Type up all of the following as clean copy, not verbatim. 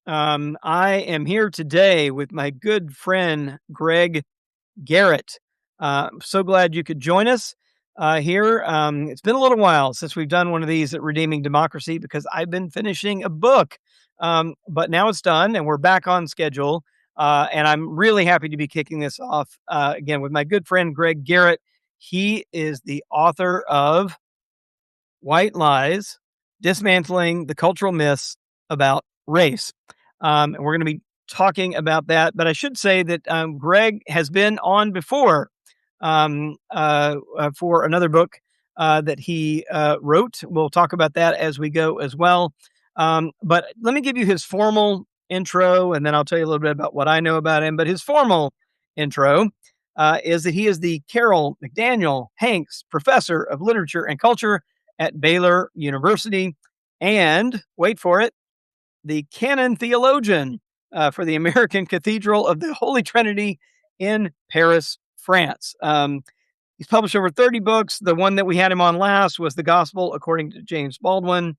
I am here today with my good friend, Greg Garrett. So glad you could join us here. It's been a little while since we've done one of these at Redeeming Democracy because I've been finishing a book. But now it's done and we're back on schedule. And I'm really happy to be kicking this off again with my good friend, Greg Garrett. He is the author of White Lies, Dismantling the Cultural Myths About Race. And we're going to be talking about that. But I should say that Greg has been on before for another book that he wrote. We'll talk about that as we go as well. But let me give you his formal intro, and then I'll tell you a little bit about what I know about him. But his formal intro is that he is the Carol McDaniel Hanks Professor of Literature and Culture at Baylor University, and wait for it, the canon theologian for the American Cathedral of the Holy Trinity in Paris, France. He's published over 30 books. The one that we had him on last was The Gospel According to James Baldwin.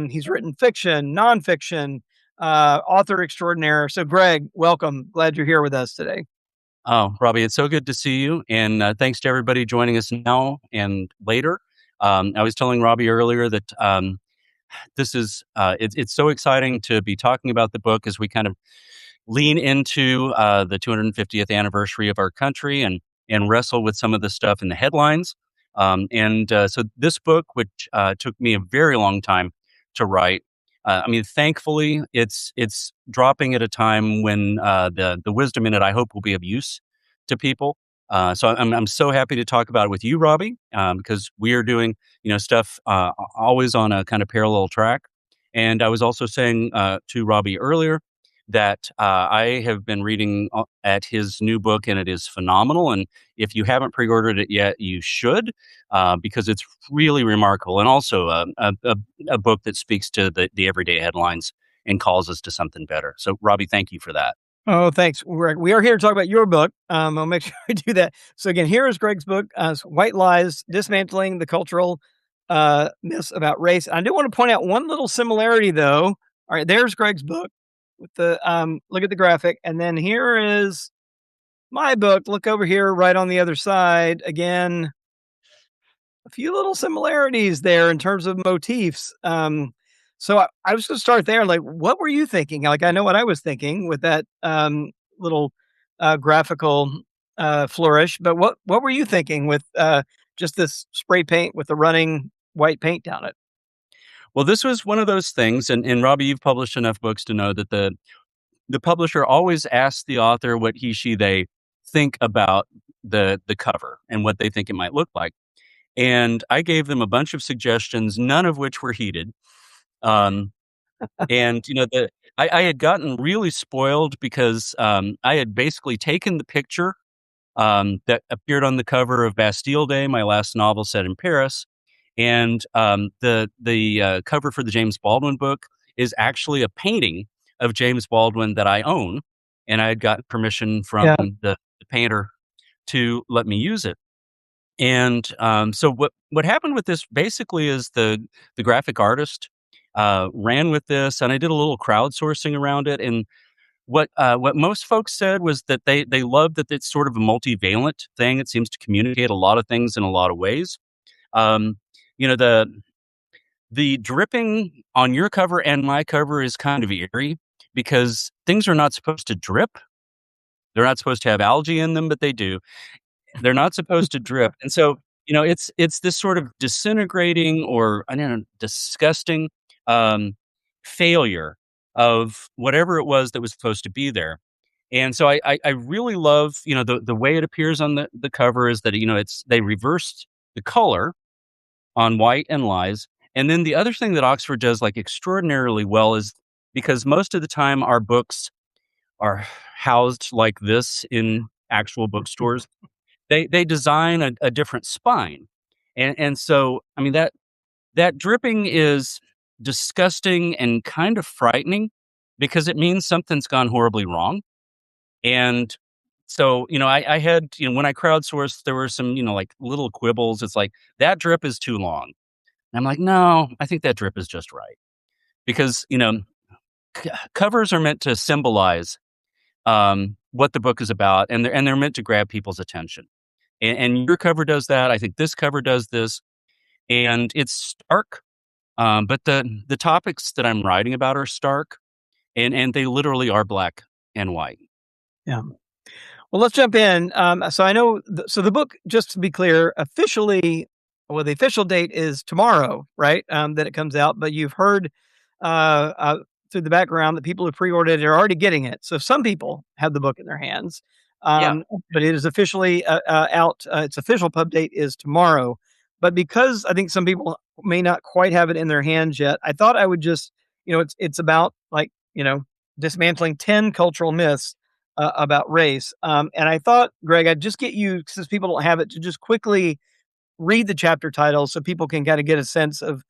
He's written fiction, nonfiction, author extraordinaire. So, Greg, welcome. Glad you're here with us today. Oh, Robbie, it's so good to see you. And thanks to everybody joining us now and later. I was telling Robbie earlier that this is it's so exciting to be talking about the book as we kind of lean into the 250th anniversary of our country and wrestle with some of the stuff in the headlines. So this book, which took me a very long time to write, thankfully, it's dropping at a time when the wisdom in it, I hope, will be of use to people. So I'm so happy to talk about it with you, Robbie, because we are doing stuff always on a kind of parallel track. And I was also saying to Robbie earlier that I have been reading at his new book, and it is phenomenal. And if you haven't pre-ordered it yet, you should, because it's really remarkable, and also a book that speaks to the everyday headlines and calls us to something better. So, Robbie, thank you for that. Oh, thanks. We are here to talk about your book. I'll make sure I do that. So again, here is Greg's book, White Lies, Dismantling the Cultural Myths About Race. I do want to point out one little similarity, though. All right, there's Greg's book with the look at the graphic. And then here is my book. Look over here, right on the other side. Again, a few little similarities there in terms of motifs. So I was going to start there. Like, what were you thinking? Like, I know what I was thinking with that little graphical flourish, but what were you thinking with just this spray paint with the running white paint down it? Well, this was one of those things, and Robbie, you've published enough books to know that the publisher always asks the author what he, she, they think about the cover and what they think it might look like. And I gave them a bunch of suggestions, none of which were heeded. Um, and I had gotten really spoiled because I had basically taken the picture that appeared on the cover of Bastille Day, my last novel set in Paris, and the cover for the James Baldwin book is actually a painting of James Baldwin that I own, and I had gotten permission from Yeah. the painter to let me use it. And so what happened with this basically is the graphic artist ran with this, and I did a little crowdsourcing around it. And what most folks said was that they love that it's sort of a multivalent thing. It seems to communicate a lot of things in a lot of ways. Um, the dripping on your cover and my cover is kind of eerie because things are not supposed to drip. They're not supposed to have algae in them, but they do. They're not supposed to drip. And so, it's this sort of disintegrating or, I don't know, disgusting failure of whatever it was that was supposed to be there. And so I really love, the way it appears on the cover is that, they reversed the color on White and Lies. And then the other thing that Oxford does like extraordinarily well is because most of the time our books are housed like this in actual bookstores, they design a different spine. And so, that dripping is disgusting and kind of frightening because it means something's gone horribly wrong. And so, I had, when I crowdsourced, there were some, like little quibbles. It's like, that drip is too long. And I'm like, no, I think that drip is just right. Because, covers are meant to symbolize what the book is about, and they're meant to grab people's attention. And your cover does that. I think this cover does this, and it's stark. But the topics that I'm writing about are stark, and they literally are black and white. Yeah. Well, let's jump in. So I know, so the book, just to be clear, officially, well, the official date is tomorrow, right? That it comes out, but you've heard uh, uh, through the background that people who pre-ordered it are already getting it. So some people have the book in their hands, Yeah. but it is officially out. Its official pub date is tomorrow. But because I think some people may not quite have it in their hands yet, I thought I would just, it's about, like, dismantling 10 cultural myths about race. And I thought, Greg, I'd just get you, since people don't have it, to just quickly read the chapter titles so people can kind of get a sense of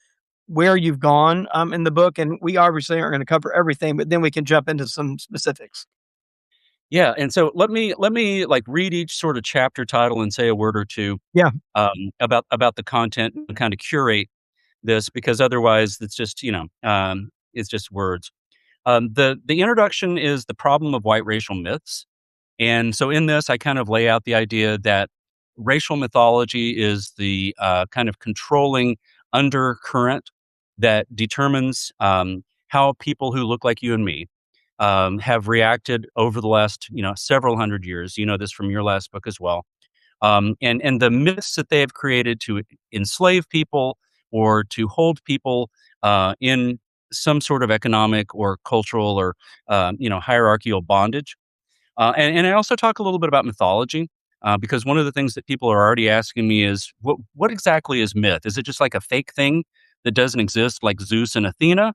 where you've gone in the book. And we obviously aren't going to cover everything, but then we can jump into some specifics. Yeah, and so let me like read each sort of chapter title and say a word or two Yeah. about the content and kind of curate this, because otherwise it's just words. The introduction is the problem of white racial myths. And so in this, I kind of lay out the idea that racial mythology is the kind of controlling undercurrent that determines how people who look like you and me have reacted over the last, several hundred years. You know this from your last book as well. And the myths that they have created to enslave people or to hold people in some sort of economic or cultural or hierarchical bondage. And I also talk a little bit about mythology, because one of the things that people are already asking me is what exactly is myth? Is it just like a fake thing that doesn't exist, like Zeus and Athena,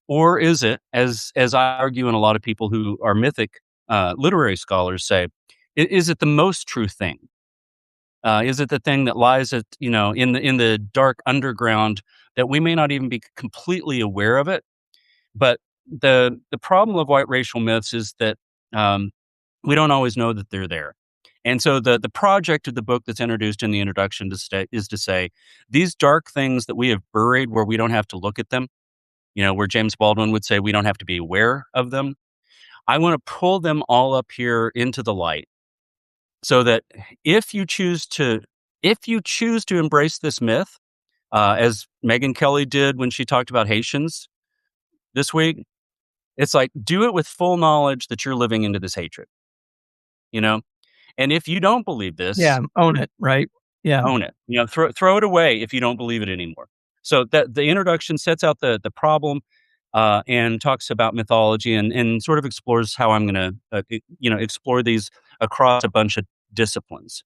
or is it, as I argue, and a lot of people who are mythic literary scholars say, is it the most true thing? Is it the thing that lies at in the dark underground that we may not even be completely aware of it? But the problem of white racial myths is that um, we don't always know that they're there. And so the project of the book that's introduced in the introduction is to say these dark things that we have buried where we don't have to look at them, where James Baldwin would say we don't have to be aware of them. I want to pull them all up here into the light so that if you choose to embrace this myth, as Megyn Kelly did when she talked about Haitians this week, it's like do it with full knowledge that you're living into this hatred, you know. And if you don't believe Yeah. this, Own it. Right. Yeah. own it. Throw it away if you don't believe it anymore. So that the introduction sets out the problem, and talks about mythology and sort of explores how I'm going to explore these across a bunch of disciplines,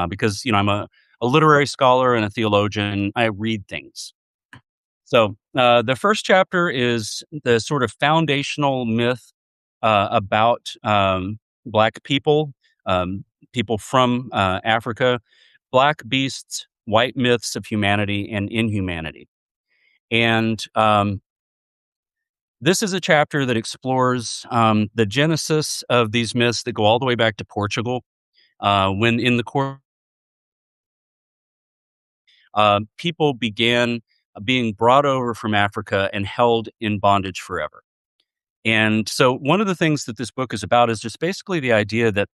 because I'm a literary scholar and a theologian. I read things. So the first chapter is the sort of foundational myth about Black people, people from Africa, Black beasts, white myths of humanity and inhumanity. And this is a chapter that explores the genesis of these myths that go all the way back to Portugal, when in the court, people began being brought over from Africa and held in bondage forever. And so, one of the things that this book is about is just basically the idea that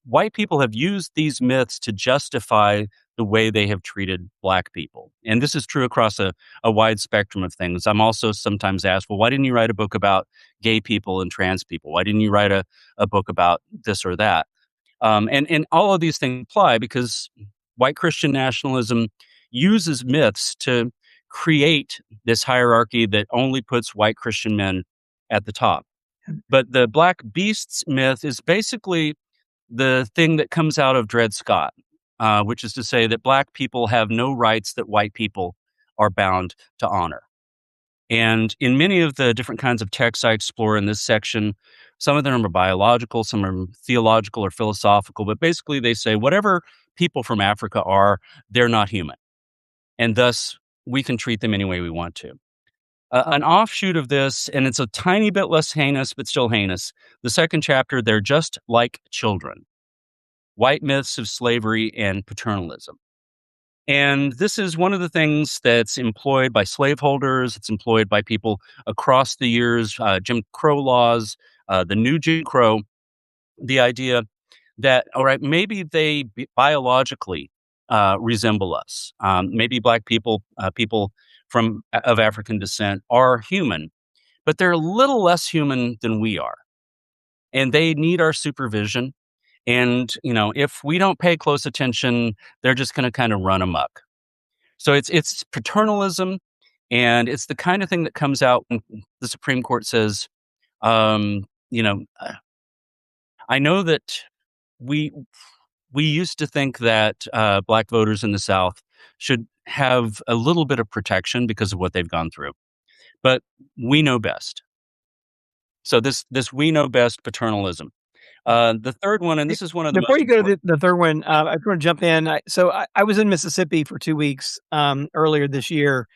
white people have used these myths to justify the way they have treated Black people. And this is true across a wide spectrum of things. I'm also sometimes asked, well, why didn't you write a book about gay people and trans people? Why didn't you write a book about this or that? And all of these things apply because white Christian nationalism uses myths to create this hierarchy that only puts white Christian men at the top. But the Black beasts myth is basically the thing that comes out of Dred Scott, which is to say that Black people have no rights that white people are bound to honor. And in many of the different kinds of texts I explore in this section, some of them are biological, some are theological or philosophical, but basically they say whatever people from Africa are, they're not human. And thus, we can treat them any way we want to. An offshoot of this, and it's a tiny bit less heinous, but still heinous, the second chapter, they're just like children. White myths of slavery and paternalism. And this is one of the things that's employed by slaveholders. It's employed by people across the years, Jim Crow laws, the new Jim Crow, the idea that, all right, maybe they biologically resemble us. Maybe Black people, people of African descent, are human, but they're a little less human than we are, and they need our supervision. And if we don't pay close attention, they're just going to kind of run amok. So it's paternalism, and it's the kind of thing that comes out when the Supreme Court says, um, you know, I know that we we used to think that Black voters in the South should have a little bit of protection because of what they've gone through, but we know best. So this we know best paternalism. The third one, and Be this is one of the Before most you go to important. the third one, I just wanna jump in. I was in Mississippi for 2 weeks, earlier this year,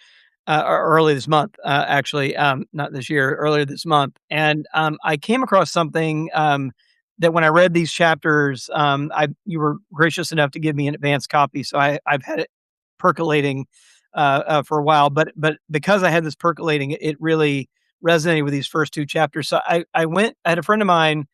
or early this month, actually, not this year, earlier this month, and, I came across something, that when I read these chapters, I you were gracious enough to give me an advanced copy, so I've had it percolating, for a while, but because I had this percolating, it really resonated with these first 2 chapters, so I had a friend of mine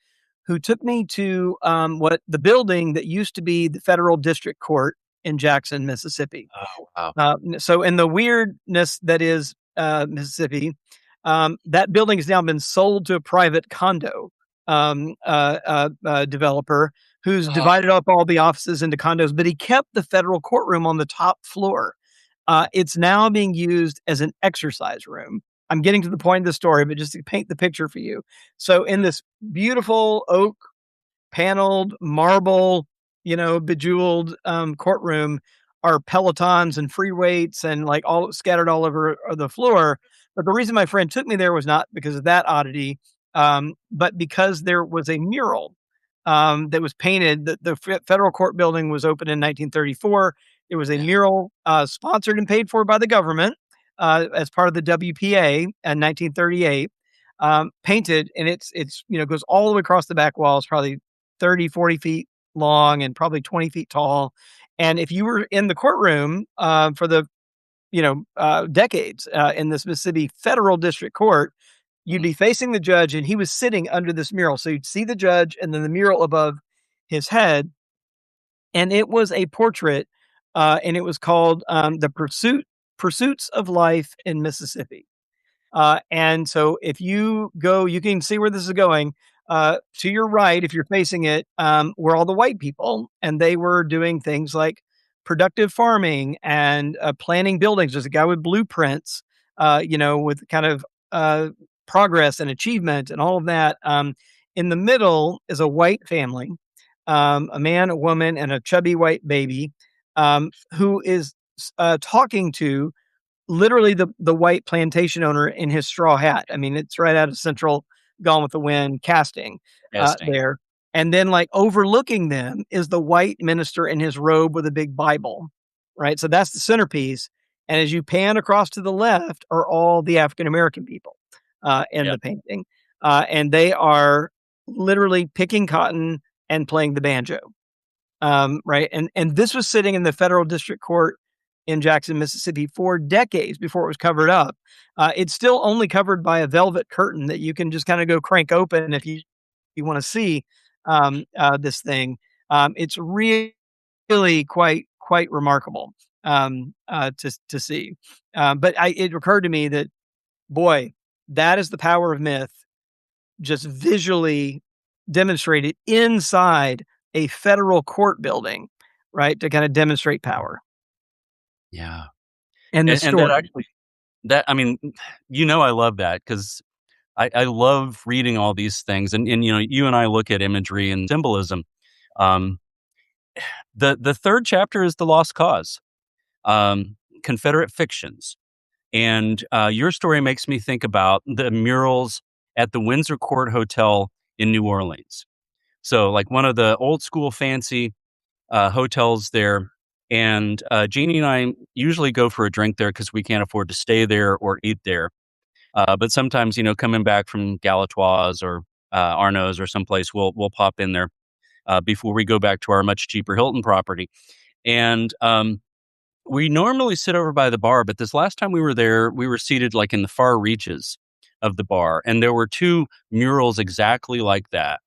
who took me to, what the building that used to be the Federal District Court in Jackson, Mississippi. Oh, wow. So in the weirdness that is, Mississippi, that building has now been sold to a private condo, developer who's Oh, divided up all the offices into condos, but he kept the federal courtroom on the top floor. It's now being used as an exercise room. I'm getting to the point of the story, but just to paint the picture for you. So in this beautiful oak paneled marble, bejeweled, courtroom are Pelotons and free weights and like all scattered all over the floor. But the reason my friend took me there was not because of that oddity, but because there was a mural that was painted. The federal court building was opened in 1934. There was a yeah, mural sponsored and paid for by the government as part of the WPA in 1938. Painted, and goes all the way across the back walls, probably 30, 40 feet long and probably 20 feet tall. And if you were in the courtroom for the decades in this Mississippi Federal District Court, you'd mhm, be facing the judge, and he was sitting under this mural. So you'd see the judge and then the mural above his head, and it was a portrait, and it was called "The Pursuits of Life in Mississippi." And so if you go, you can see where this is going. To your right, if you're facing it, were all the white people, and they were doing things like productive farming and planning buildings. There's a guy with blueprints, with kind of progress and achievement and all of that. In the middle is a white family, a man, a woman, and a chubby white baby, who is talking to literally the white plantation owner in his straw hat. I mean, it's right out of Central Gone with the Wind casting, casting. there. And then, like, overlooking them is the white minister in his robe with a big Bible, right? So that's the centerpiece. And as you pan across to the left are all the African American people, in Yeah, the painting. And they are literally picking cotton and playing the banjo. Right, and this was sitting in the federal district court in Jackson, Mississippi for decades before it was covered up. It's still only covered by a velvet curtain that you can just kinda go crank open if you wanna see, this thing. It's really quite remarkable, to see. But it occurred to me that, boy, that is the power of myth just visually demonstrated inside a federal court building, right, to kinda demonstrate power. yeah, And the and that story. actually, I mean, I love that because I love reading all these things, and you and I look at imagery and symbolism. Um, the third chapter is the lost cause, Confederate fictions, and your story makes me think about the murals at the Windsor Court Hotel in New Orleans. So, like one of the old school fancy hotels there. And Jeannie and I usually go for a drink there because we can't afford to stay there or eat there. But sometimes, coming back from Galatoire's or Arno's or someplace, we'll pop in there before we go back to our much cheaper Hilton property. And We normally sit over by the bar, but this last time we were there, we were seated like in the far reaches of the bar, and there were two murals exactly like that,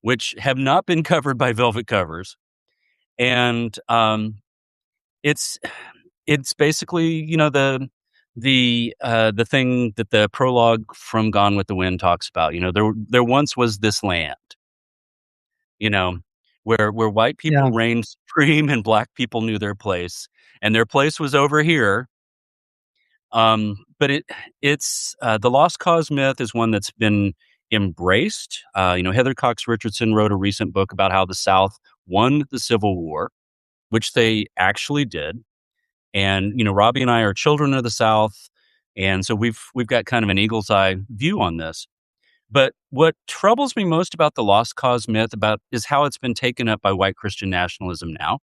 which have not been covered by velvet covers. And it's it's basically, the thing that the prologue from Gone with the Wind talks about. There once was this land, you know, where white Yeah. people reigned supreme and black people knew their place, and their place was over here. But it's the lost cause myth is one that's been embraced. Heather Cox Richardson wrote a recent book about how the South won the Civil War, which they actually did. And Robbie and I are children of the South, and so we've got kind of an eagle's eye view on this. But what troubles me most about the lost cause myth about is how it's been taken up by white Christian nationalism now.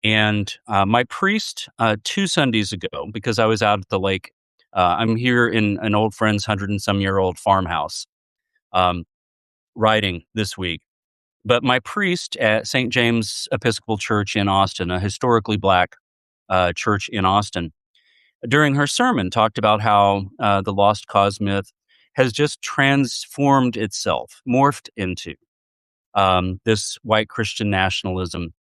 And my priest, 2 Sundays ago, because I was out at the lake, I'm here in an old friend's 100-and-some-year-old farmhouse, um, writing this week. But my priest at St. James Episcopal Church in Austin, a historically black church in Austin, during her sermon talked about how the lost cause myth has just transformed itself, morphed into this white Christian nationalism.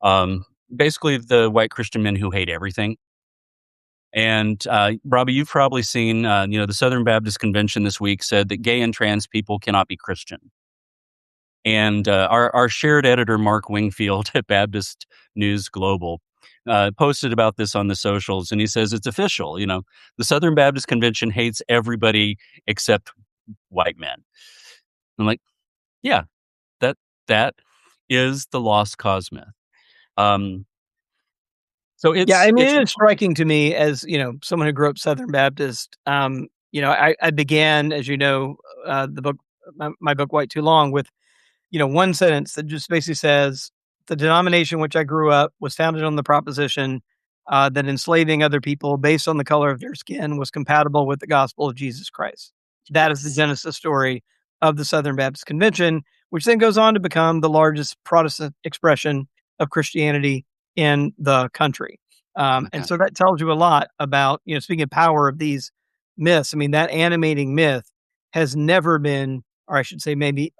Um, Basically, the white Christian men who hate everything. And Robbie, you've probably seen, the Southern Baptist Convention this week said that gay and trans people cannot be Christian. And our shared editor, Mark Wingfield at Baptist News Global, posted about this on the socials, and he says it's official. The Southern Baptist Convention hates everybody except white men. I'm like, yeah, that is the lost cause myth. Um, so Yeah, I mean, it's it is striking to me as, someone who grew up Southern Baptist. I began, as the book, my book, White Too Long, with, one sentence that just basically says, the denomination which I grew up was founded on the proposition that enslaving other people based on the color of their skin was compatible with the gospel of Jesus Christ. That is the yes, genesis story of the Southern Baptist Convention, which then goes on to become the largest Protestant expression of Christianity in the country. And okay. so that tells you a lot about, speaking of power of these myths. I mean, that animating myth has never been, or I should say, maybe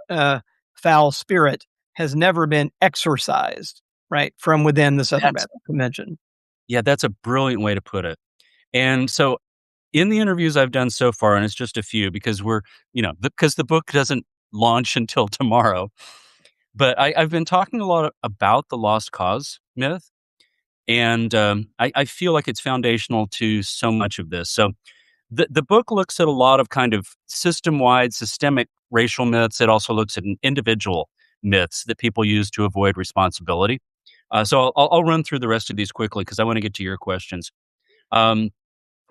foul spirit has never been exorcised, right, from within the Southern That's Baptist Convention. Yeah, that's a brilliant way to put it. And so in the interviews I've done so far, and it's just a few because because the book doesn't launch until tomorrow, but I've been talking a lot about the lost cause myth. And I feel like it's foundational to so much of this. So the book looks at a lot of kind of system-wide, systemic racial myths. It also looks at individual myths that people use to avoid responsibility. So I'll run through the rest of these quickly because I want to get to your questions. Um,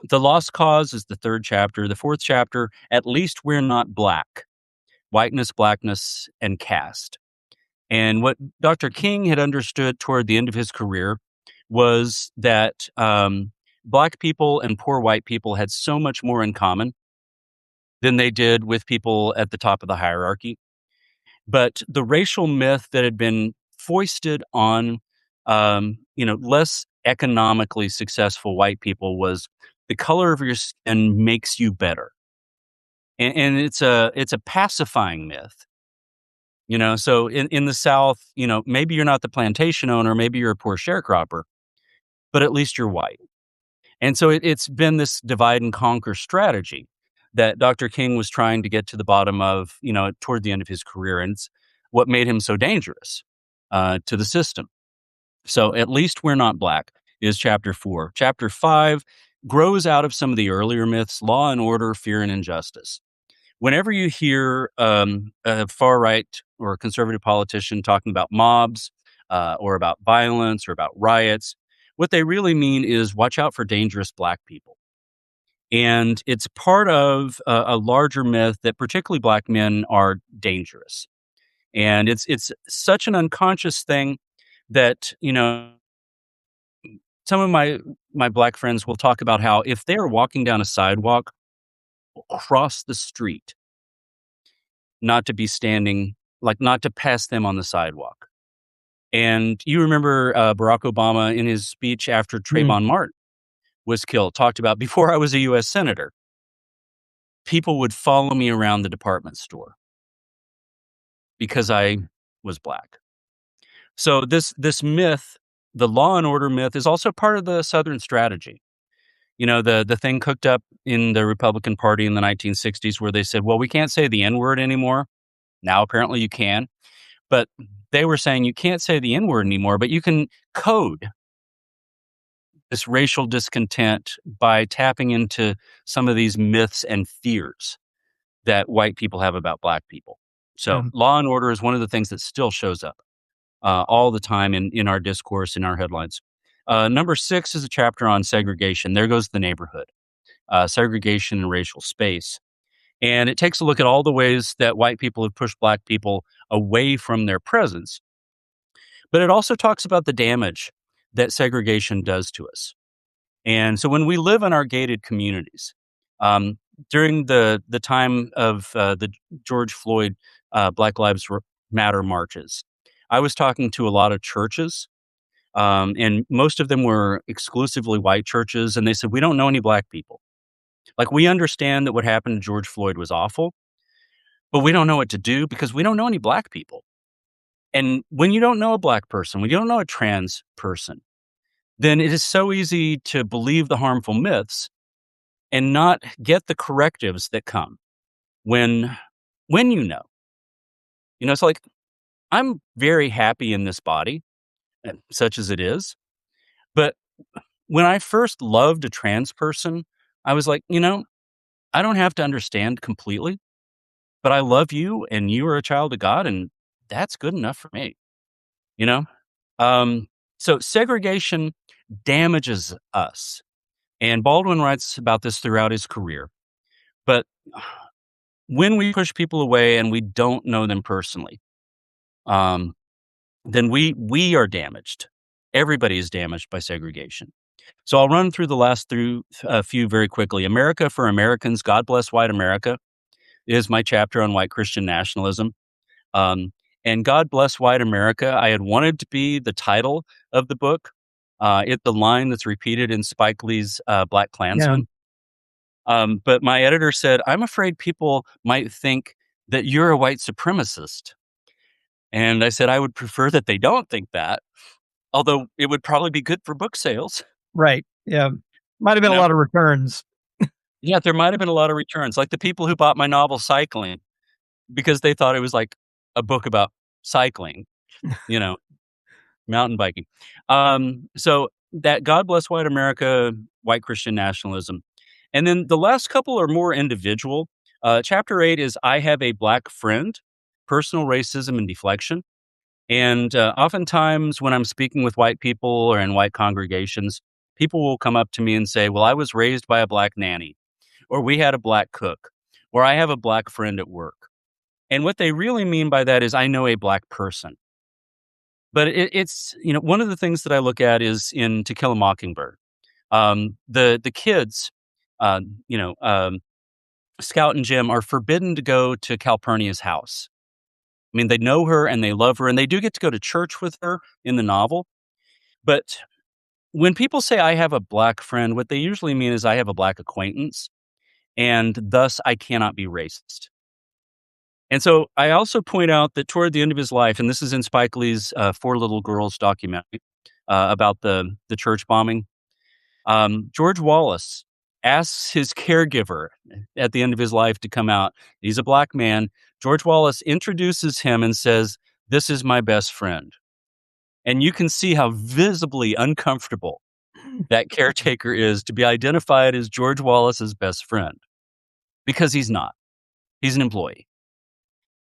the Lost Cause is the third chapter. The fourth chapter, At Least We're Not Black, Whiteness, Blackness, and Caste. And what Dr. King had understood toward the end of his career was that Black people and poor white people had so much more in common than they did with people at the top of the hierarchy. But the racial myth that had been foisted on, less economically successful white people was the color of your skin makes you better, and it's a pacifying myth. So in the South, maybe you're not the plantation owner, maybe you're a poor sharecropper, but at least you're white. And so it's been this divide and conquer strategy that Dr. King was trying to get to the bottom of, toward the end of his career. And it's what made him so dangerous to the system. So At Least We're Not Black is chapter 4. Chapter 5 grows out of some of the earlier myths, law and order, fear and injustice. Whenever you hear a far right or a conservative politician talking about mobs or about violence or about riots, what they really mean is watch out for dangerous Black people. And it's part of a larger myth that particularly Black men are dangerous. And it's such an unconscious thing that, some of my Black friends will talk about how if they are walking down a sidewalk, cross the street, not to be standing, like not to pass them on the sidewalk. And you remember Barack Obama in his speech after Mm, Trayvon Martin was killed, talked about before I was a U.S. Senator, people would follow me around the department store because I was black. So this myth, the law and order myth, is also part of the Southern strategy. The thing cooked up in the Republican Party in the 1960s where they said, well, we can't say the N word anymore. Now apparently you can. But they were saying you can't say the N word anymore, but you can code this racial discontent by tapping into some of these myths and fears that white people have about black people. yeah, So law and order is one of the things that still shows up all the time in our discourse, in our headlines. Number 6 is a chapter on segregation. There goes the neighborhood, segregation and racial space. And it takes a look at all the ways that white people have pushed black people away from their presence. But it also talks about the damage that segregation does to us. And so when we live in our gated communities, um, during the time of the George Floyd Black Lives Matter marches, I was talking to a lot of churches, and most of them were exclusively white churches, and they said, we don't know any black people. Like, we understand that what happened to George Floyd was awful, but we don't know what to do because we don't know any black people. And when you don't know a black person, when you don't know a trans person, then it is so easy to believe the harmful myths and not get the correctives that come when when you know. It's like, I'm very happy in this body, such as it is, but when I first loved a trans person, I was like, I don't have to understand completely, but I love you and you are a child of God, and that's good enough for me, you know? Um, so segregation damages us. And Baldwin writes about this throughout his career. But when we push people away and we don't know them personally, um, then we are damaged. Everybody is damaged by segregation. So I'll run through the last through a few very quickly. America for Americans, God Bless White America is my chapter on white Christian nationalism. Um, and God Bless White America, I had wanted to be the title of the book. It's the line that's repeated in Spike Lee's Black yeah, Klansman. But my editor said, I'm afraid people might think that you're a white supremacist. And I said, I would prefer that they don't think that, although it would probably be good for book sales. right, yeah. Might have been You a know, lot of returns. yeah, there might have been a lot of returns, like the people who bought my novel Cycling because they thought it was like a book about cycling, you know, mountain biking. So that God Bless White America, white Christian nationalism. And then the last couple are more individual. Chapter 8 is I Have a Black Friend, Personal Racism and Deflection. And oftentimes when I'm speaking with white people or in white congregations, people will come up to me and say, well, I was raised by a black nanny, or we had a black cook, or I have a black friend at work. And what they really mean by that is I know a black person. But it's, one of the things that I look at is in To Kill a Mockingbird. The kids, uh, you know, um, Scout and Jim are forbidden to go to Calpurnia's house. I mean, they know her and they love her, and they do get to go to church with her in the novel. But when people say I have a black friend, what they usually mean is I have a black acquaintance, and thus I cannot be racist. And so I also point out that toward the end of his life, and this is in Spike Lee's Four Little Girls documentary about the church bombing, George Wallace asks his caregiver at the end of his life to come out. He's a black man. George Wallace introduces him and says, "This is my best friend." And you can see how visibly uncomfortable that caretaker is to be identified as George Wallace's best friend because he's not. He's an employee.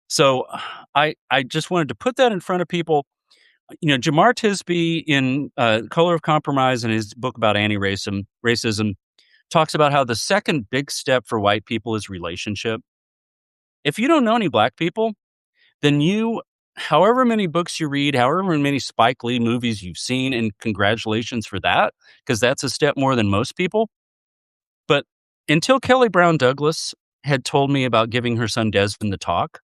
So I just wanted to put that in front of people. Jamar Tisby in Color of Compromise and his book about racism talks about how the second big step for white people is relationship. If you don't know any black people, then however many books you read, however many Spike Lee movies you've seen, and congratulations for that, because that's a step more than most people. But until Kelly Brown Douglas had told me about giving her son Desmond the talk,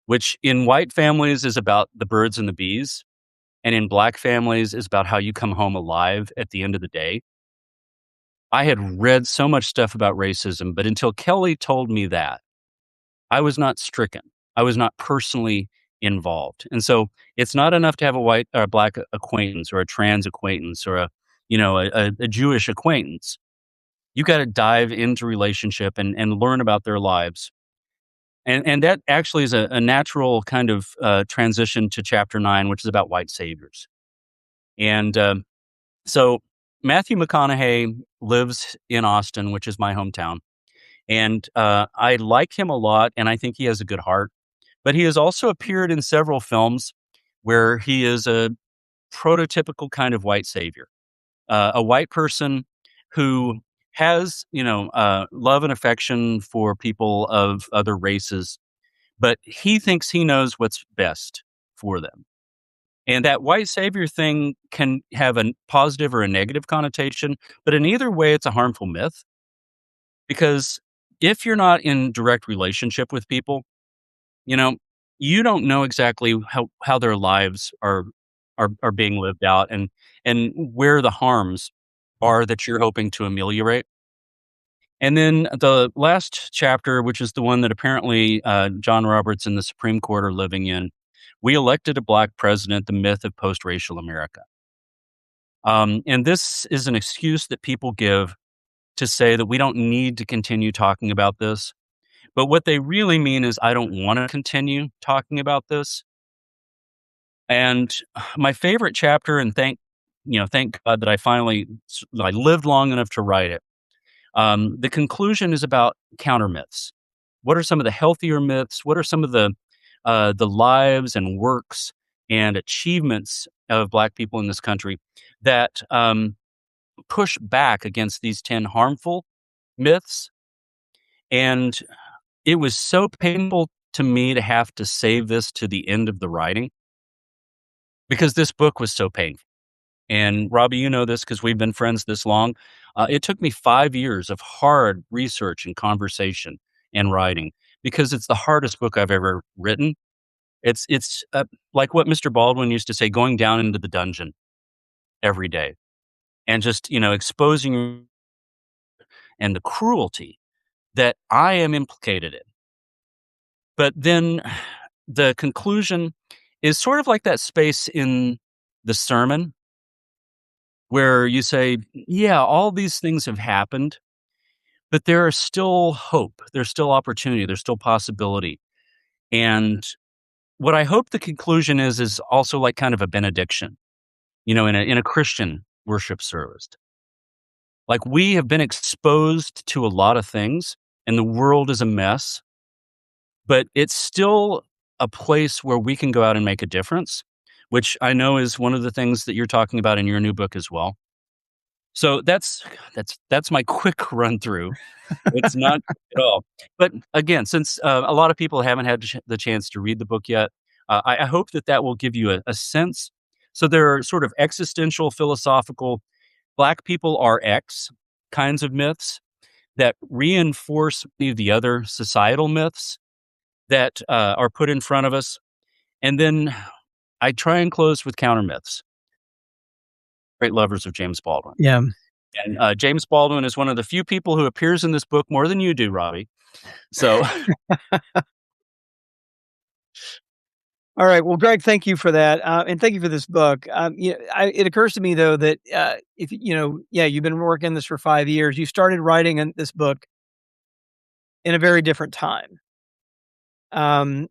which in white families is about the birds and the bees, and in Black families is about how you come home alive at the end of the day. I had read so much stuff about racism, but until Kelly told me that, I was not stricken. I was not personally involved. And so it's not enough to have a white or black acquaintance or a trans acquaintance or a Jewish acquaintance. You got to dive into relationship and learn about their lives. And that actually is a natural kind of transition to chapter 9, which is about white saviors. And so Matthew McConaughey lives in Austin, which is my hometown. And I like him a lot, and I think he has a good heart. But he has also appeared in several films where he is a prototypical kind of white savior, a white person who has, love and affection for people of other races, but he thinks he knows what's best for them. And that white savior thing can have a positive or a negative connotation, but in either way, it's a harmful myth because if you're not in direct relationship with people, you know, you don't know exactly how their lives are being lived out and where the harms are that you're hoping to ameliorate. And then the last chapter, which is the one that apparently John Roberts and the Supreme Court are living in, we elected a black president, the myth of post-racial America. And this is an excuse that people give to say that we don't need to continue talking about this. But what they really mean is, I don't want to continue talking about this. And my favorite chapter, and thank God that I lived long enough to write it. The conclusion is about counter myths. What are some of the healthier myths? What are some of the lives and works and achievements of Black people in this country that push back against these 10 harmful myths? And it was so painful to me to have to save this to the end of the writing because this book was so painful. And Robbie, you know this because we've been friends this long. It took me 5 years of hard research and conversation and writing because it's the hardest book I've ever written. It's like what Mr. Baldwin used to say, going down into the dungeon every day and just, exposing and the cruelty that I am implicated in. But then the conclusion is sort of like that space in the sermon where you say, yeah, all these things have happened, but there is still hope. There's still opportunity. There's still possibility. And what I hope the conclusion is also like kind of a benediction, in a Christian worship service. Like we have been exposed to a lot of things and the world is a mess, but it's still a place where we can go out and make a difference, which I know is one of the things that you're talking about in your new book as well. So that's my quick run through. It's not at all. But again, since a lot of people haven't had the chance to read the book yet, I hope that will give you a sense. So there are sort of existential, philosophical, Black people are X kinds of myths that reinforce many of the other societal myths that are put in front of us. And then I try and close with counter myths. Great lovers of James Baldwin. Yeah. And James Baldwin is one of the few people who appears in this book more than you do, Robbie. So, All right. Well, Greg, thank you for that, and thank you for this book. It occurs to me though that if you've been working this for 5 years. You started writing this book in a very different time. And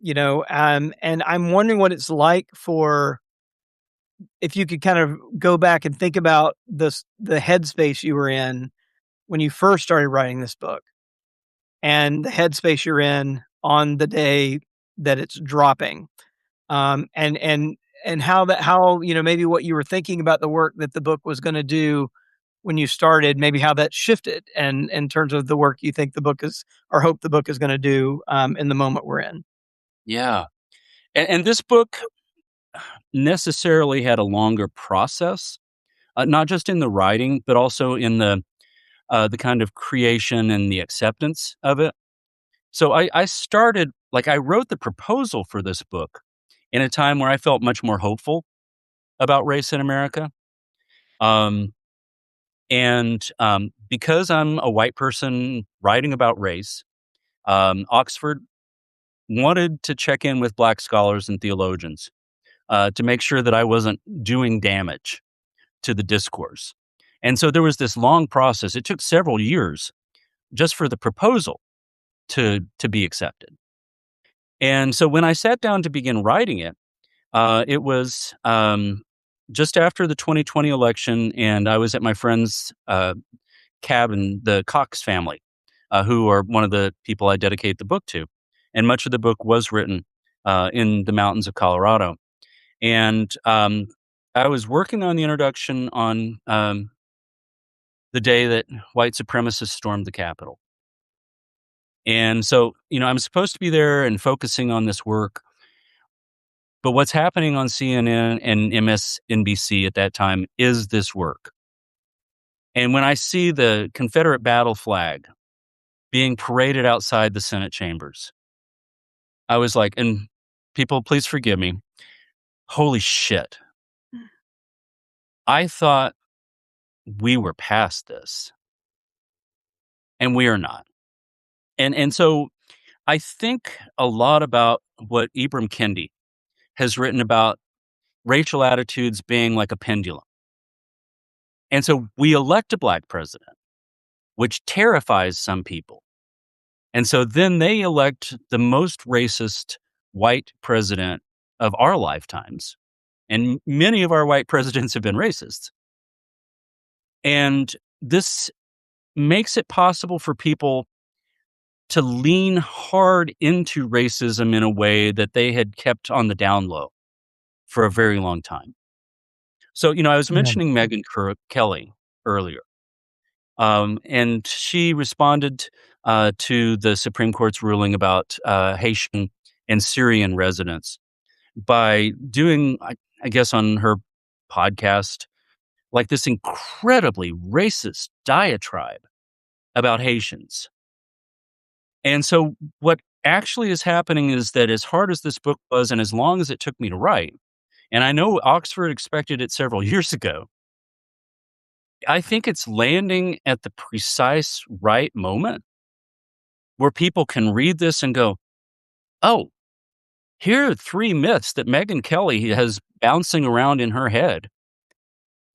I'm wondering what it's like for if you could kind of go back and think about the headspace you were in when you first started writing this book, and the headspace you're in on the day that it's dropping. And how maybe what you were thinking about the work that the book was going to do when you started, maybe how that shifted, and in terms of the work you think the book is, or hope the book is going to do, in the moment we're in. yeah. And this book necessarily had a longer process, not just in the writing, but also in the kind of creation and the acceptance of it. So I started, like, I wrote the proposal for this book in a time where I felt much more hopeful. about race in America. Um, and because I'm a white person writing about race, Oxford wanted to check in with Black scholars and theologians to make sure that I wasn't doing damage to the discourse. And so there was this long process. It took several years just for the proposal to be accepted. And so when I sat down to begin writing it, it was just after the 2020 election, and I was at my friend's cabin, the Cox family, who are one of the people I dedicate the book to. And much of the book was written in the mountains of Colorado. And I was working on the introduction on the day that white supremacists stormed the Capitol. And so, I'm supposed to be there and focusing on this work. But what's happening on CNN and MSNBC at that time is this work. And when I see the Confederate battle flag being paraded outside the Senate chambers, I was like, and people, please forgive me, holy shit. I thought we were past this, and we are not. And so I think a lot about what Ibram Kendi has written about racial attitudes being like a pendulum. And so we elect a black president, which terrifies some people. And so then they elect the most racist white president of our lifetimes. And many of our white presidents have been racists. And this makes it possible for people to lean hard into racism in a way that they had kept on the down low for a very long time. So, I was Yeah. mentioning Megyn Kelly earlier. And she responded to the Supreme Court's ruling about Haitian and Syrian residents by doing, I guess, on her podcast, like this incredibly racist diatribe about Haitians. And so, what actually is happening is that as hard as this book was, and as long as it took me to write, and I know Oxford expected it several years ago, I think it's landing at the precise right moment where people can read this and go, oh, here are 3 myths that Megyn Kelly has bouncing around in her head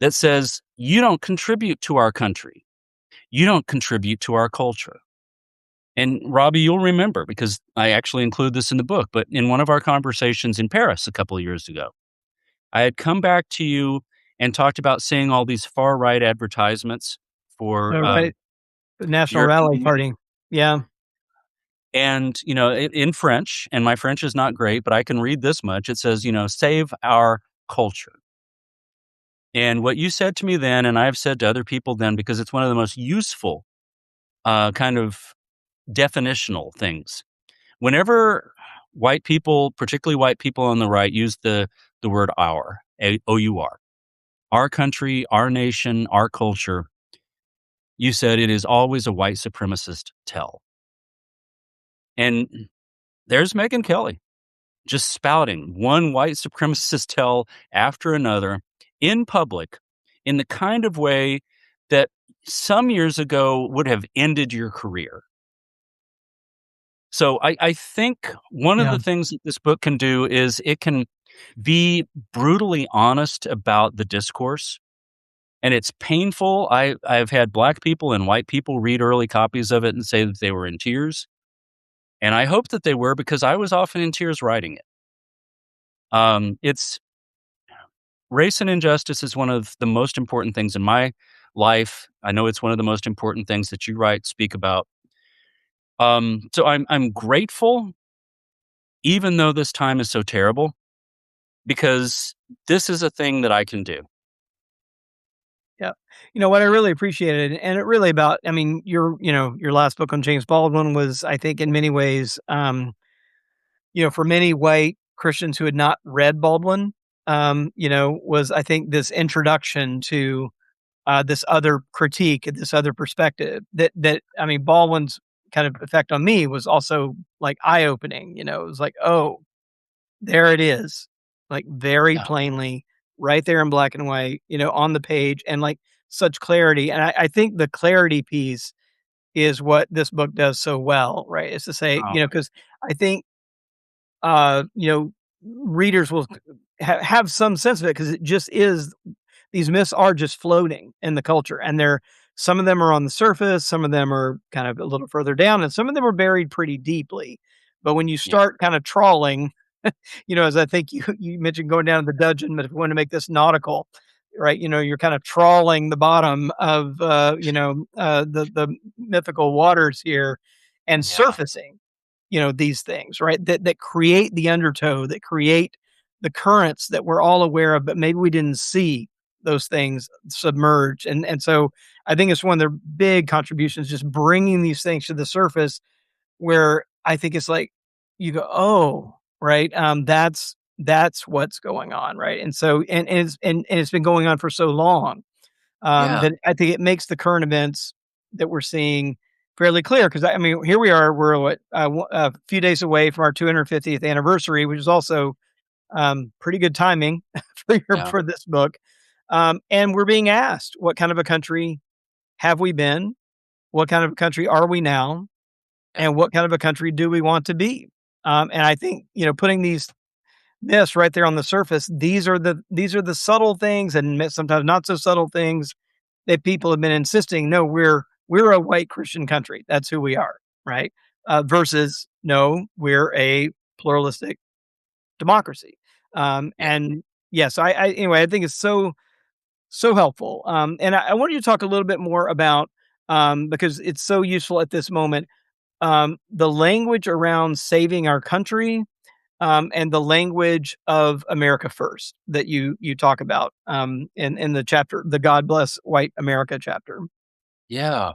that says, you don't contribute to our country. You don't contribute to our culture. And Robbie, you'll remember, because I actually include this in the book, but in one of our conversations in Paris a couple of years ago, I had come back to you and talked about seeing all these far right advertisements for Right. The National European Rally Union. Party. Yeah. And, in French, and my French is not great, but I can read this much. It says, save our culture. And what you said to me then, and I've said to other people then, because it's one of the most useful kind of definitional things. Whenever white people, particularly white people on the right, use the word our, O-U-R, our country, our nation, our culture, you said it is always a white supremacist tell. And there's Megyn Kelly just spouting one white supremacist tell after another in public in the kind of way that some years ago would have ended your career. So I think one of Yeah. the things that this book can do is it can be brutally honest about the discourse. And it's painful. I've had black people and white people read early copies of it and say that they were in tears. And I hope that they were, because I was often in tears writing it. It's race and injustice is one of the most important things in my life. I know it's one of the most important things that you speak about. So I'm grateful, even though this time is so terrible, because this is a thing that I can do. Yeah. What I really appreciated, and it really about, I mean, your last book on James Baldwin was, I think, in many ways, for many white Christians who had not read Baldwin, was, I think, this introduction to this other critique, this other perspective that, I mean, Baldwin's kind of effect on me was also like eye opening. It was like, oh, there it is, like very Yeah. plainly. right there in black and white, on the page, and like such clarity. And I think the clarity piece is what this book does so well, right? Is to say, Oh, because I think uh, you know, readers will have some sense of it because it just is these myths are just floating in the culture, and they're some of them are on the surface, some of them are kind of a little further down, and some of them are buried pretty deeply. But when you yeah, start kind of trawling, as I think you mentioned going down to the dungeon, but if we want to make this nautical, right? You're kind of trawling the bottom of the mythical waters here and yeah, surfacing these things, right? That create the undertow, that create the currents that we're all aware of, but maybe we didn't see those things submerge. And so I think it's one of their big contributions, just bringing these things to the surface where I think it's like you go, "Oh, right, that's what's going on," right? And so and it's been going on for so long, yeah, that I think it makes the current events that we're seeing fairly clear. Because I mean, here we are, we're what, a few days away from our 250th anniversary, which is also, pretty good timing yeah, for this book, and we're being asked, "What kind of a country have we been? What kind of a country are we now? yeah, And what kind of a country do we want to be?" And I think, putting these this right there on the surface, these are the subtle things and sometimes not so subtle things that people have been insisting, "No, we're a white Christian country. That's who we are," right? Versus, "No, we're a pluralistic democracy." yeah, And yes, I anyway, I think it's so helpful. And I wanted you to talk a little bit more about, because it's so useful at this moment, the language around saving our country, and the language of America first that you talk about, in the chapter, the God Bless White America chapter. yeah.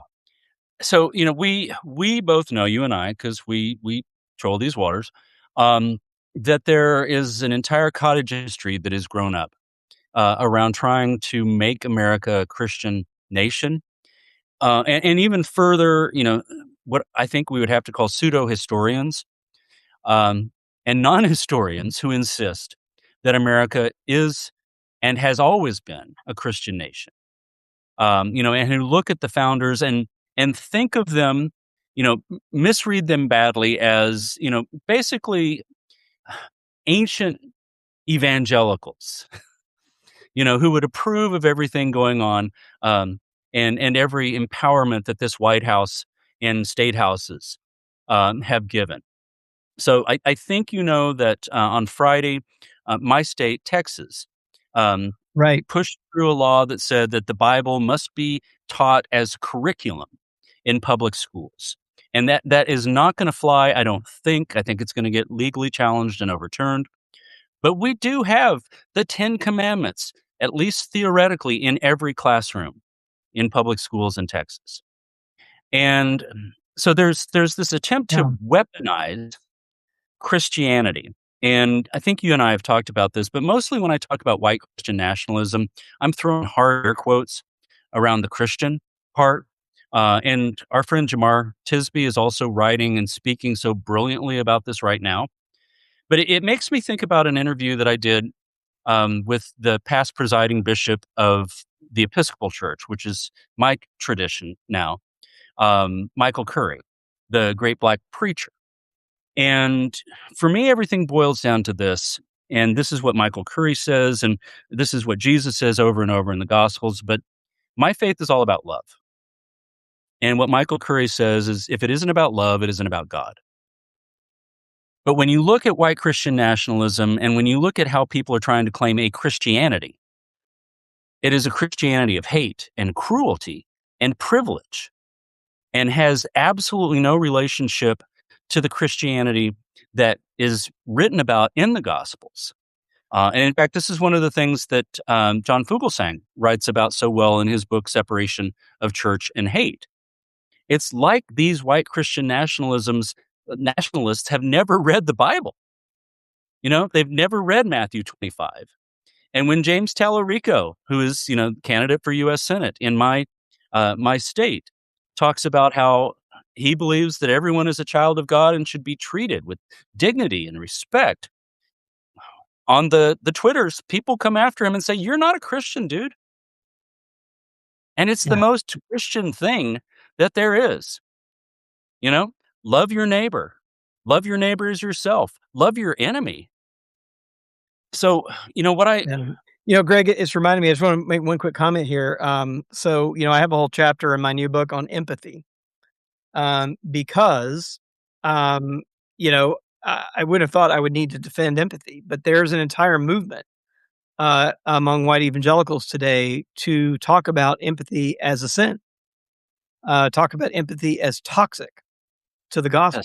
So, we both know, you and I, because we troll these waters, um, that there is an entire cottage industry that has grown up around trying to make America a Christian nation, and even further, what I think we would have to call pseudo historians, um, and non historians who insist that America is and has always been a Christian nation. And who look at the founders and think of them, misread them badly as, basically ancient evangelicals, who would approve of everything going on, um, and every empowerment that this White House and state houses have given. So I think that on Friday, my state, Texas, um, Right. pushed through a law that said that the Bible must be taught as curriculum in public schools. And that is not going to fly, I don't think. I think it's going to get legally challenged and overturned. But we do have the 10 commandments, at least theoretically, in every classroom in public schools in Texas. And so there's this attempt Yeah. to weaponize Christianity. And I think you and I have talked about this, but mostly when I talk about white Christian nationalism, I'm throwing hard air quotes around the Christian part. And our friend Jamar Tisby is also writing and speaking so brilliantly about this right now. But it makes me think about an interview that I did with the past presiding bishop of the Episcopal Church, which is my tradition now, Michael Curry, the great black preacher. And for me, everything boils down to this. And this is what Michael Curry says, and this is what Jesus says over and over in the Gospels. But my faith is all about love. And what Michael Curry says is if it isn't about love, it isn't about God. But when you look at white Christian nationalism and when you look at how people are trying to claim a Christianity, it is a Christianity of hate and cruelty and privilege and has absolutely no relationship to the Christianity that is written about in the Gospels. And in fact, this is one of the things that John Fugelsang writes about so well in his book, Separation of Church and Hate. It's like these white Christian nationalists have never read the Bible. They've never read Matthew 25. And when James Tallarico, who is, candidate for U.S. Senate in my state, talks about how he believes that everyone is a child of God and should be treated with dignity and respect, on the Twitters, people come after him and say, "You're not a Christian, dude." And it's the Yeah. most Christian thing that there is. You know, love your neighbor. Love your neighbor as yourself. Love your enemy. So, what I And, Greg, it's reminding me, I just want to make one quick comment here. So, I have a whole chapter in my new book on empathy, because, um, I would have thought I would need to defend empathy, but there's an entire movement among white evangelicals today to talk about empathy as a sin, talk about empathy as toxic to the gospel.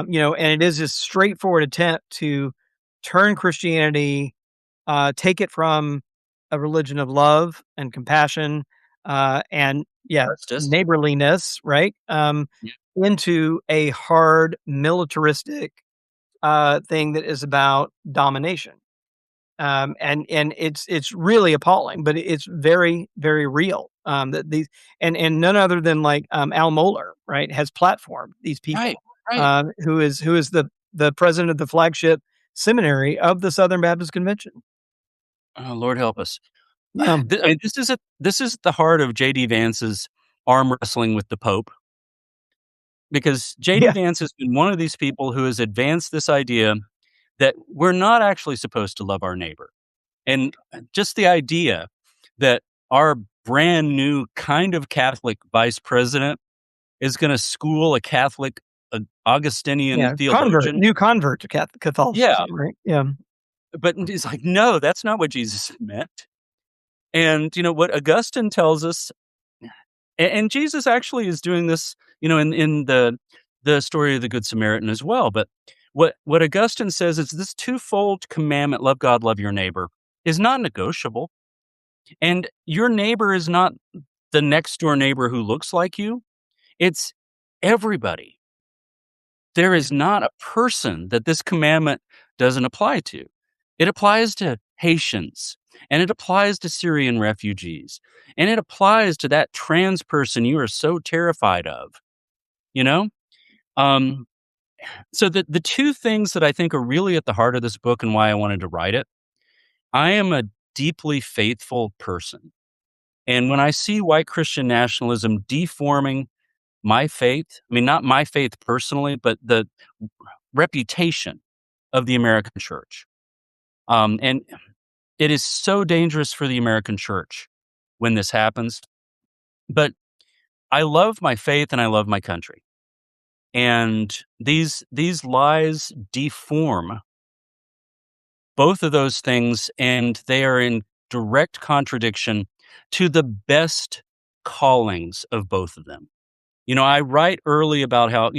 yes, And it is this straightforward attempt to turn Christianity, take it from a religion of love and compassion, and yeah, justice. neighborliness, right? Yeah, Into a hard militaristic thing that is about domination. And it's really appalling, but it's very, very real. That these and none other than like Al Mohler, right, has platformed these right, people, right. who is the president of the flagship seminary of the Southern Baptist Convention. Oh, Lord help us. Yeah, I mean, this is the heart of JD Vance's arm wrestling with the Pope, because JD yeah, Vance has been one of these people who has advanced this idea that we're not actually supposed to love our neighbor. And just the idea that our brand new kind of Catholic vice president is going to school a Catholic Augustinian yeah. Convert, theologian. new convert to Yeah, Catholicism, right? Yeah, but he's like, no, that's not what Jesus meant. And what Augustine tells us, and Jesus actually is doing this, in the story of the Good Samaritan as well. But what Augustine says is this twofold commandment: love God, love your neighbor, is not negotiable. And your neighbor is not the next door neighbor who looks like you. It's everybody. There yeah. is not a person that this commandment doesn't apply to. It applies to Haitians, and it applies to Syrian refugees, and it applies to that trans person you are so terrified of, you know? Um, so the two things that I think are really at the heart of this book and why I wanted to write it, I am a deeply faithful person. And when I see white Christian nationalism deforming my faith, I mean, not my faith personally, but the reputation of the American church. And it is so dangerous for the American church when this happens. But I love my faith and I love my country. And these lies deform both of those things, and they are in direct contradiction to the best callings of both of them. I write early about how,